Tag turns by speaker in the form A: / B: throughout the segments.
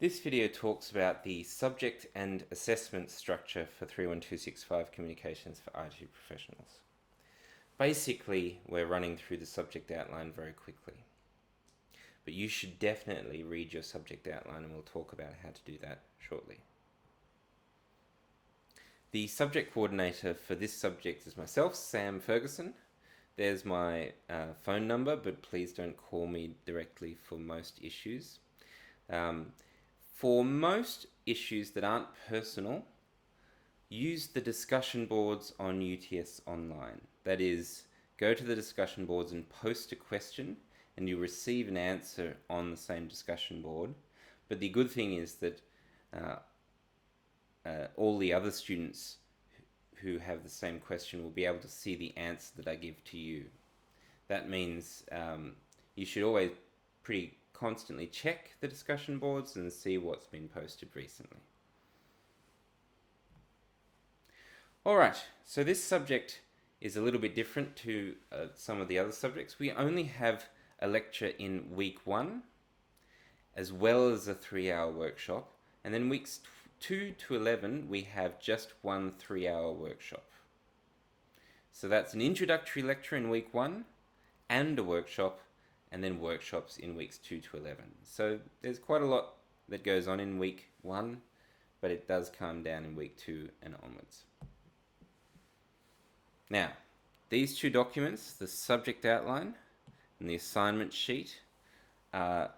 A: This video talks about the subject and assessment structure for 31265 Communications for IT Professionals. Basically, we're running through the subject outline very quickly. But you should definitely read your subject outline, and we'll talk about how to do that shortly. The subject coordinator for this subject is myself, Sam Ferguson. There's my phone number, but please don't call me directly for most issues. For most issues that aren't personal, use the discussion boards on UTS Online. That is, go to the discussion boards and post a question, and you receive an answer on the same discussion board. But the good thing is that all the other students who have the same question will be able to see the answer that I give to you. That means you should always pretty constantly check the discussion boards and see what's been posted recently. Alright, so this subject is a little bit different to some of the other subjects. We only have a lecture in week 1 as well as a 3-hour workshop, and then weeks 2 to 11 we have just one 3-hour workshop. So that's an introductory lecture in week 1 and a workshop, and then workshops in weeks 2 to 11. So there's quite a lot that goes on in week 1, but it does calm down in week 2 and onwards. Now, these two documents, the subject outline and the assignment sheet, are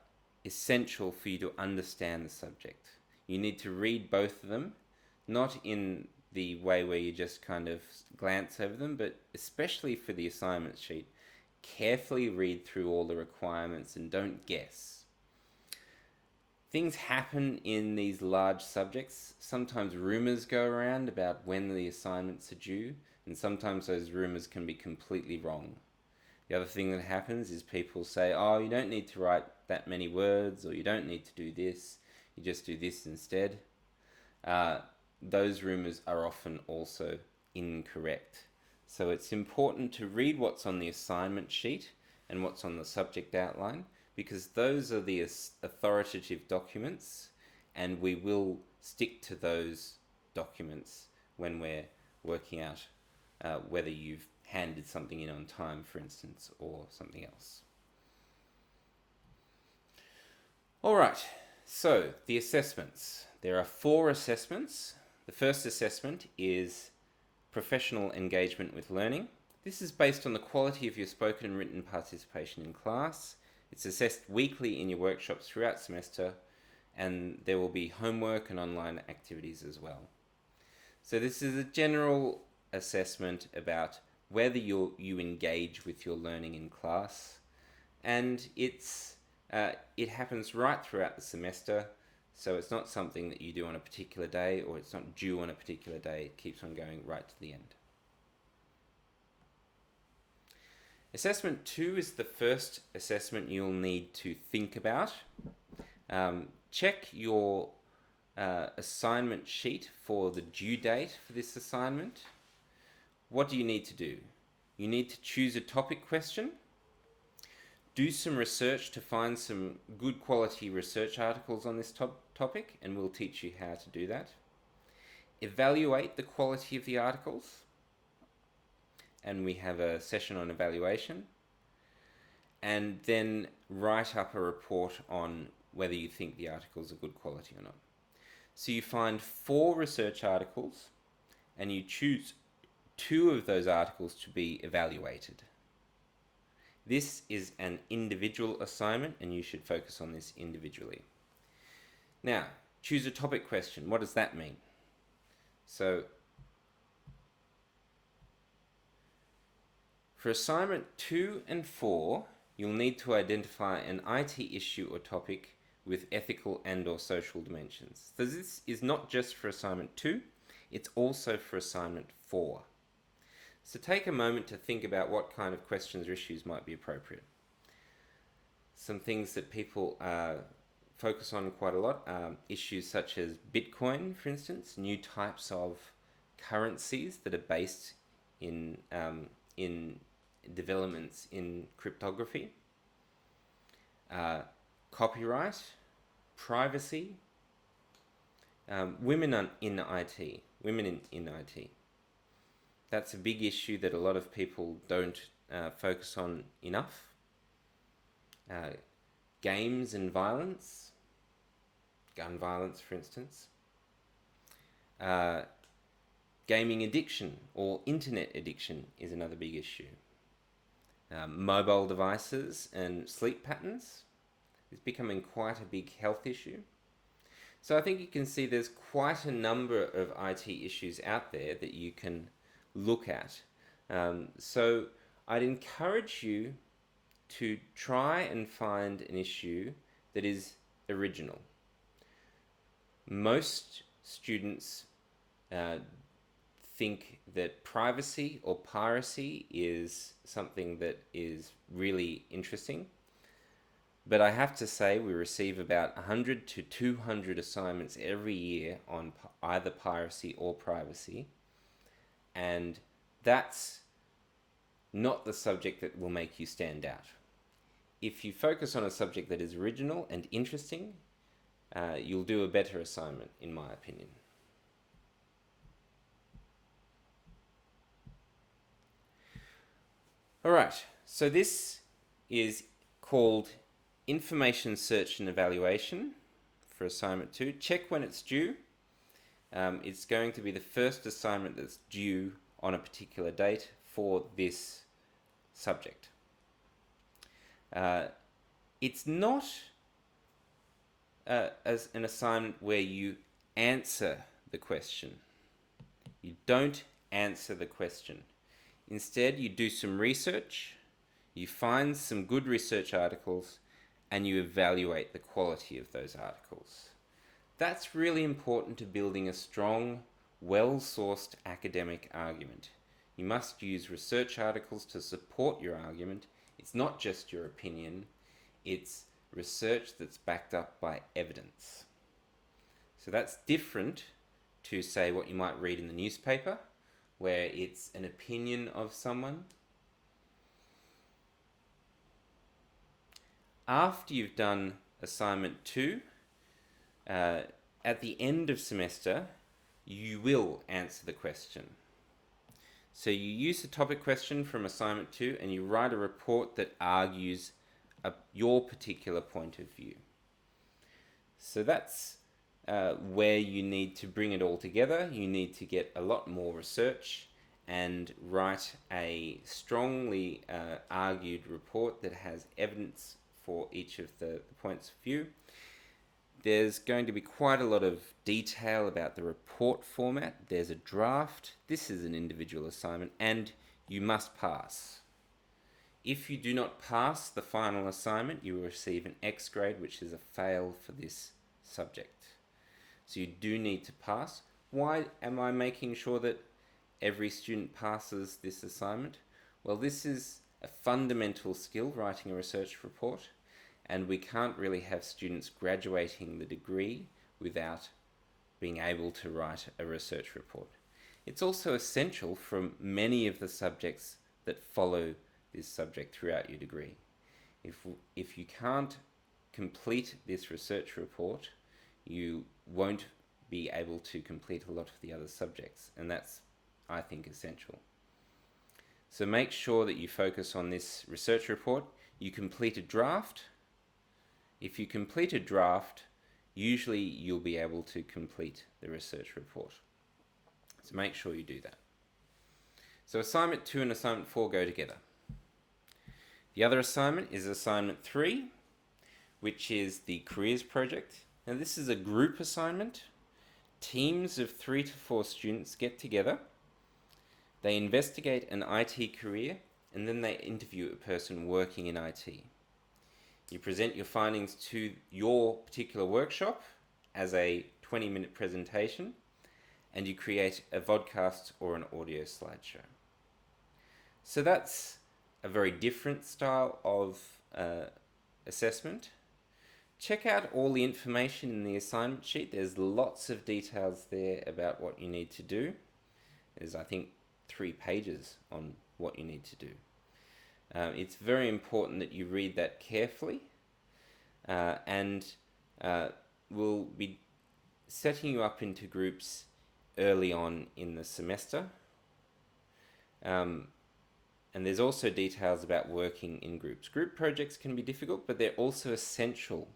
A: essential for you to understand the subject. You need to read both of them, not in the way where you just kind of glance over them, but especially for the assignment sheet. Carefully read through all the requirements and don't guess. Things happen in these large subjects. Sometimes rumors go around about when the assignments are due, and sometimes those rumors can be completely wrong. The other thing that happens is people say, oh, you don't need to write that many words, or you don't need to do this, you just do this instead. Those rumors are often also incorrect. So it's important to read what's on the assignment sheet and what's on the subject outline, because those are the authoritative documents, and we will stick to those documents when we're working out whether you've handed something in on time, for instance, or something else. Alright, so the assessments. There are 4 assessments. The first assessment is professional engagement with learning. This is based on the quality of your spoken and written participation in class. It's assessed weekly in your workshops throughout semester, and there will be homework and online activities as well. So this is a general assessment about whether you engage with your learning in class, and it happens right throughout the semester. So it's not something that you do on a particular day, or it's not due on a particular day. It keeps on going right to the end. Assessment 2 is the first assessment you'll need to think about. Check your assignment sheet for the due date for this assignment. What do you need to do? You need to choose a topic question. Do some research to find some good quality research articles on this topic, and we'll teach you how to do that. Evaluate the quality of the articles, and we have a session on evaluation. And then write up a report on whether you think the articles are good quality or not. So you find 4 research articles, and you choose 2 of those articles to be evaluated. This is an individual assignment, and you should focus on this individually. Now, choose a topic question. What does that mean? So, for assignment 2 and 4, you'll need to identify an IT issue or topic with ethical and/or social dimensions. So this is not just for assignment 2, it's also for assignment 4. So take a moment to think about what kind of questions or issues might be appropriate. Some things that people focus on quite a lot are issues such as Bitcoin, for instance, new types of currencies that are based in developments in cryptography, copyright, privacy, In IT, in IT. That's a big issue that a lot of people don't focus on enough. Games and violence, gun violence, for instance. Gaming addiction or internet addiction is another big issue. Mobile devices and sleep patterns is becoming quite a big health issue. So I think you can see there's quite a number of IT issues out there that you can look at. So I'd encourage you to try and find an issue that is original. Most students think that privacy or piracy is something that is really interesting. But I have to say, we receive about 100 to 200 assignments every year on either piracy or privacy. And that's not the subject that will make you stand out. If you focus on a subject that is original and interesting, you'll do a better assignment, in my opinion. All right, so this is called Information Search and Evaluation for assignment 2. Check when it's due. It's going to be the first assignment that's due on a particular date for this subject. It's not as an assignment where you answer the question. You don't answer the question. Instead, you do some research, you find some good research articles, and you evaluate the quality of those articles. That's really important to building a strong, well-sourced academic argument. You must use research articles to support your argument. It's not just your opinion, it's research that's backed up by evidence. So that's different to, say, what you might read in the newspaper, where it's an opinion of someone. After you've done assignment 2, at the end of semester, you will answer the question. So you use the topic question from assignment 2 and you write a report that argues your particular point of view. So that's where you need to bring it all together. You need to get a lot more research and write a strongly argued report that has evidence for each of the points of view. There's going to be quite a lot of detail about the report format. There's a draft. This is an individual assignment, and you must pass. If you do not pass the final assignment, you will receive an X grade, which is a fail for this subject. So you do need to pass. Why am I making sure that every student passes this assignment? Well, this is a fundamental skill, writing a research report, and we can't really have students graduating the degree without being able to write a research report. It's also essential for many of the subjects that follow this subject throughout your degree. If you can't complete this research report, you won't be able to complete a lot of the other subjects, and that's, I think, essential. So make sure that you focus on this research report. You complete a draft. If you complete a draft, usually you'll be able to complete the research report. So make sure you do that. So assignment 2 and assignment 4 go together. The other assignment is assignment 3, which is the careers project. Now this is a group assignment. Teams of 3 to 4 students get together. They investigate an IT career, and then they interview a person working in IT. You present your findings to your particular workshop as a 20-minute presentation, and you create a vodcast or an audio slideshow. So that's a very different style of assessment. Check out all the information in the assignment sheet. There's lots of details there about what you need to do. There's, I think, 3 pages on what you need to do. It's very important that you read that carefully, and we'll be setting you up into groups early on in the semester. And there's also details about working in groups. Group projects can be difficult, but they're also essential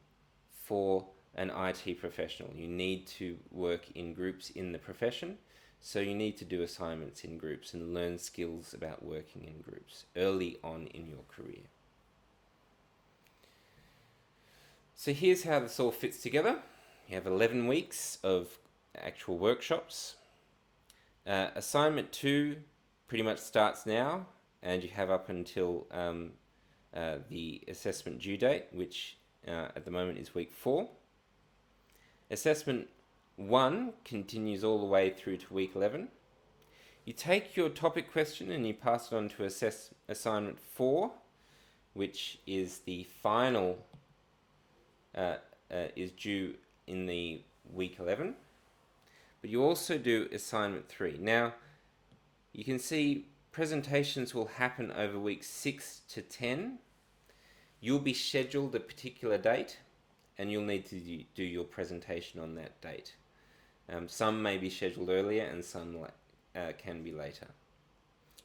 A: for an IT professional. You need to work in groups in the profession, so you need to do assignments in groups and learn skills about working in groups early on in your career. So here's how this all fits together. You have 11 weeks of actual workshops. Assignment 2 pretty much starts now, and you have up until the assessment due date, which at the moment is week 4. Assessment 1 continues all the way through to week 11. You take your topic question and you pass it on to assignment 4, which is the final, is due in the week 11. But you also do assignment 3. Now, you can see presentations will happen over weeks 6 to 10. You'll be scheduled a particular date, and you'll need to do your presentation on that date. Some may be scheduled earlier and some can be later.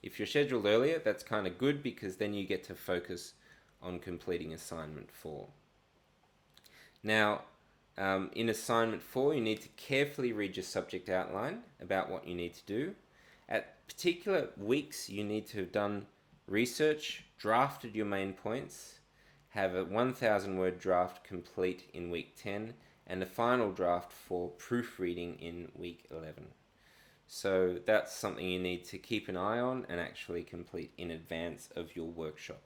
A: If you're scheduled earlier, that's kind of good, because then you get to focus on completing assignment 4. Now, in assignment 4, you need to carefully read your subject outline about what you need to do. At particular weeks, you need to have done research, drafted your main points, have a 1,000 word draft complete in week 10, and a final draft for proofreading in week 11. So that's something you need to keep an eye on and actually complete in advance of your workshop.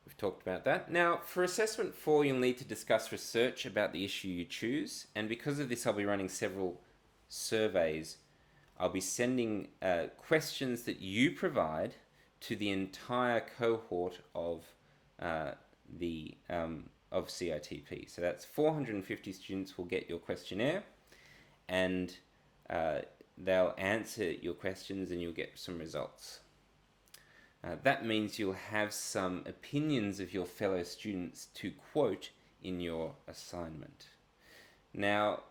A: We've talked about that. Now, for assessment 4, you'll need to discuss research about the issue you choose, and because of this, I'll be running several surveys. I'll be sending questions that you provide to the entire cohort of CITP. So that's 450 students will get your questionnaire, and they'll answer your questions and you'll get some results. That means you'll have some opinions of your fellow students to quote in your assignment. Now,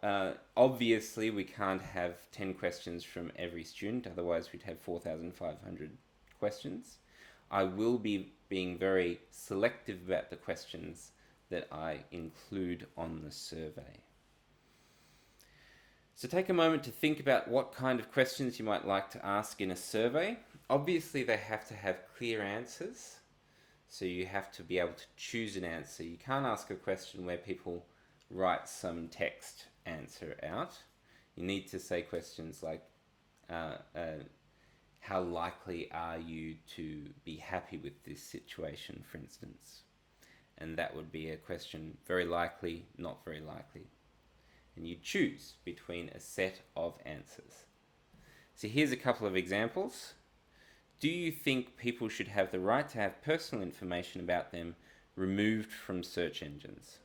A: obviously we can't have 10 questions from every student, otherwise we'd have 4,500 questions. I will be being very selective about the questions that I include on the survey. So take a moment to think about what kind of questions you might like to ask in a survey. Obviously they have to have clear answers, so you have to be able to choose an answer. You can't ask a question where people write some text answer out. You need to say questions like, how likely are you to be happy with this situation, for instance? And that would be a question, very likely, not very likely. And you choose between a set of answers. So here's a couple of examples. Do you think people should have the right to have personal information about them removed from search engines?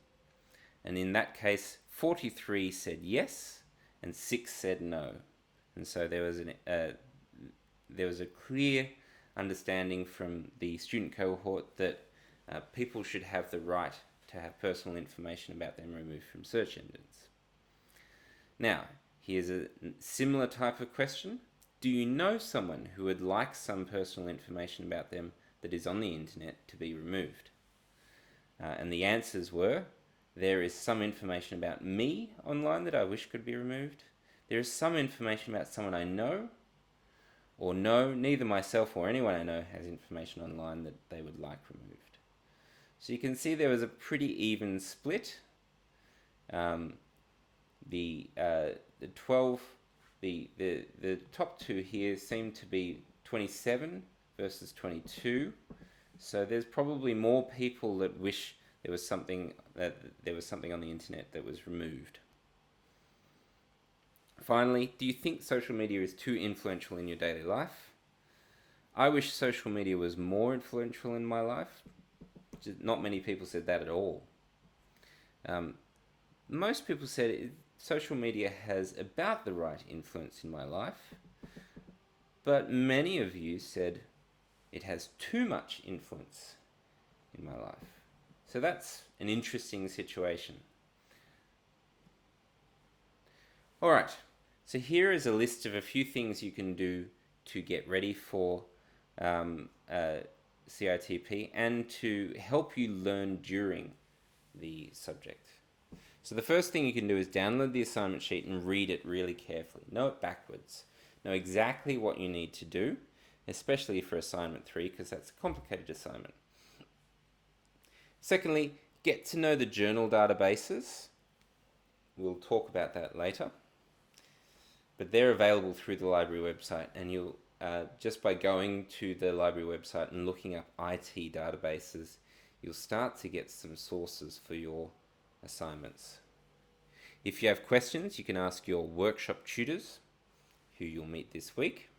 A: And in that case, 43 said yes, and 6 said no. And so there was a clear understanding from the student cohort that people should have the right to have personal information about them removed from search engines. Now, here's a similar type of question. Do you know someone who would like some personal information about them that is on the internet to be removed? And the answers were, there is some information about me online that I wish could be removed. There is some information about someone I know, or no, neither myself or anyone I know has information online that they would like removed. So you can see there was a pretty even split. The top two here seem to be 27 versus 22. So there's probably more people that wish there was something on the internet that was removed. Finally, do you think social media is too influential in your daily life? I wish social media was more influential in my life. Not many people said that at all. Most people said social media has about the right influence in my life, but many of you said it has too much influence in my life. So that's an interesting situation. All right, so here is a list of a few things you can do to get ready for CITP and to help you learn during the subject. So the first thing you can do is download the assignment sheet and read it really carefully. Know it backwards. Know exactly what you need to do, especially for assignment 3, because that's a complicated assignment. Secondly, get to know the journal databases. We'll talk about that later. But they're available through the library website, and you'll just by going to the library website and looking up IT databases, you'll start to get some sources for your assignments. If you have questions, you can ask your workshop tutors, who you'll meet this week.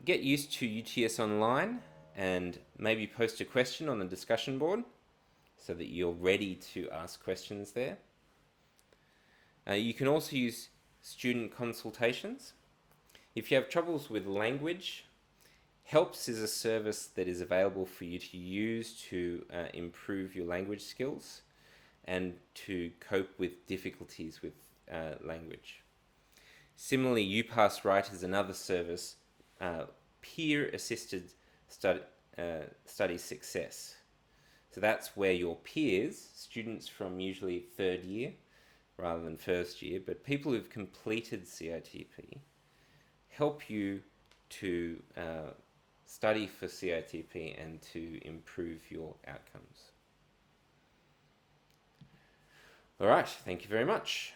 A: Get used to UTS Online and maybe post a question on the discussion board so that you're ready to ask questions there. You can also use student consultations. If you have troubles with language, Helps is a service that is available for you to use to improve your language skills and to cope with difficulties with language. Similarly, UPass Write is another service, peer-assisted study success. So that's where your peers, students from usually third year rather than first year, but people who've completed CITP, help you to study for CITP and to improve your outcomes. All right, thank you very much.